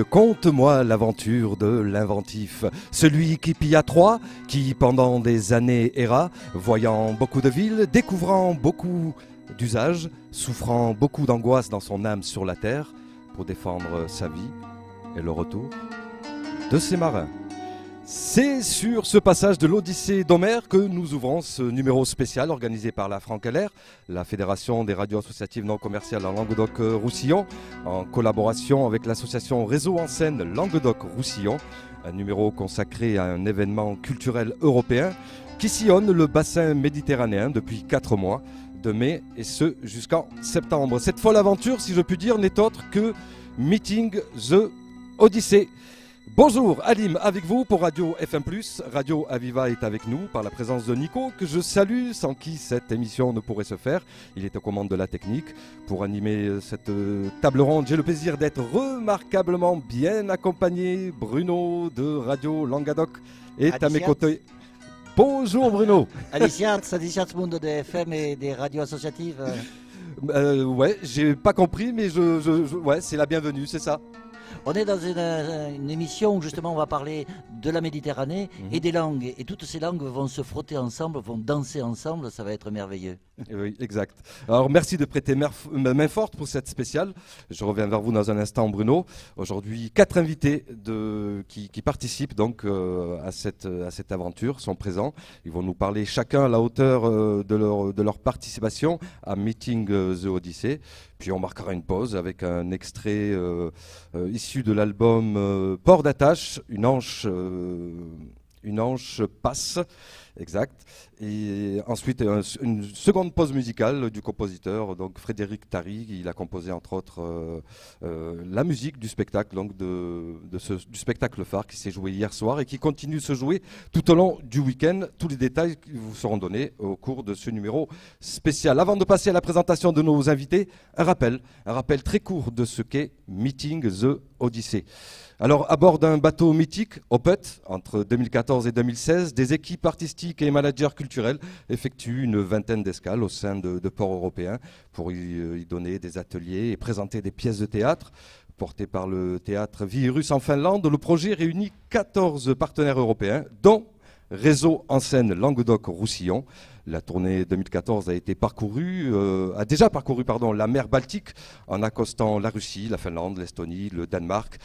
Toulouse, conte-moi l'aventure de l'inventif. Celui qui pilla Troie, qui pendant des années erra, voyant beaucoup de villes, découvrant beaucoup d'usages, souffrant beaucoup d'angoisse dans son âme sur la terre, pour défendre sa vie et le retour de ses marins. C'est sur ce passage de l'Odyssée d'Homère que nous ouvrons ce numéro spécial organisé par la Franck-LR, la Fédération des radios associatives non commerciales en Languedoc-Roussillon, en collaboration avec l'association Réseau en Seine Languedoc-Roussillon, un numéro consacré à un événement culturel européen qui sillonne le bassin méditerranéen depuis 4 mois, de mai et ce jusqu'en septembre. Cette folle aventure, si je puis dire, n'est autre que Meeting the Odyssée. Bonjour, Alim avec vous pour Radio FM+. Radio Aviva est avec nous par la présence de Nico, que je salue, sans qui cette émission ne pourrait se faire. Il est aux commandes de la technique. Pour animer cette table ronde, j'ai le plaisir d'être remarquablement bien accompagné. Bruno de Radio Languedoc est à mes côtés. Bonjour Bruno. Alicia Mundo de FM et des radios associatives. Ouais, j'ai pas compris, mais ouais, c'est la bienvenue, c'est ça. On est dans une émission où justement on va parler de la Méditerranée et des langues. Et toutes ces langues vont se frotter ensemble, vont danser ensemble, ça va être merveilleux. Oui, exact. Alors merci de prêter main forte pour cette spéciale. Je reviens vers vous dans un instant Bruno. Aujourd'hui, 4 invités qui participent donc à cette aventure sont présents. Ils vont nous parler chacun à la hauteur de leur participation à Meeting the Odyssey. Puis on marquera une pause avec un extrait issu de l'album Port d'attache, une anche passe, exact. Et ensuite une seconde pause musicale du compositeur, donc Frédéric Tari. Il a composé entre autres la musique du spectacle, donc du spectacle phare qui s'est joué hier soir et qui continue de se jouer tout au long du week-end. Tous les détails vous seront donnés au cours de ce numéro spécial. Avant de passer à la présentation de nos invités, un rappel très court de ce qu'est Meeting the Odyssey. Alors, à bord d'un bateau mythique, Opet, entre 2014 et 2016, des équipes artistiques et managers culturels effectuent une vingtaine d'escales au sein de ports européens pour y donner des ateliers et présenter des pièces de théâtre. Porté par le théâtre Virus en Finlande, le projet réunit 14 partenaires européens, dont Réseau en Seine Languedoc-Roussillon. La tournée 2014 a déjà parcouru la mer Baltique en accostant la Russie, la Finlande, l'Estonie, le Danemark,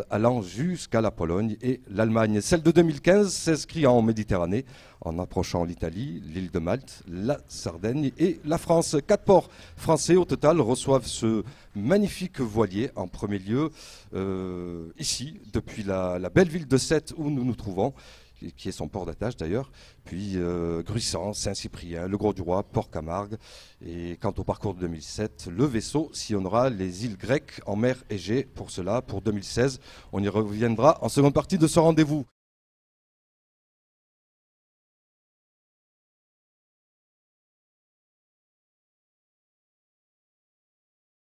allant jusqu'à la Pologne et l'Allemagne. Celle de 2015 s'inscrit en Méditerranée en approchant l'Italie, l'île de Malte, la Sardaigne et la France. 4 ports français au total reçoivent ce magnifique voilier en premier lieu ici, depuis la belle ville de Sète où nous nous trouvons, qui est son port d'attache d'ailleurs, puis Gruissant, Saint-Cyprien, Le Gros-du-Roi, Port-Camargue. Et quant au parcours de 2007, le vaisseau sillonnera les îles grecques en mer Égée. Pour cela, pour 2016, on y reviendra en seconde partie de ce rendez-vous.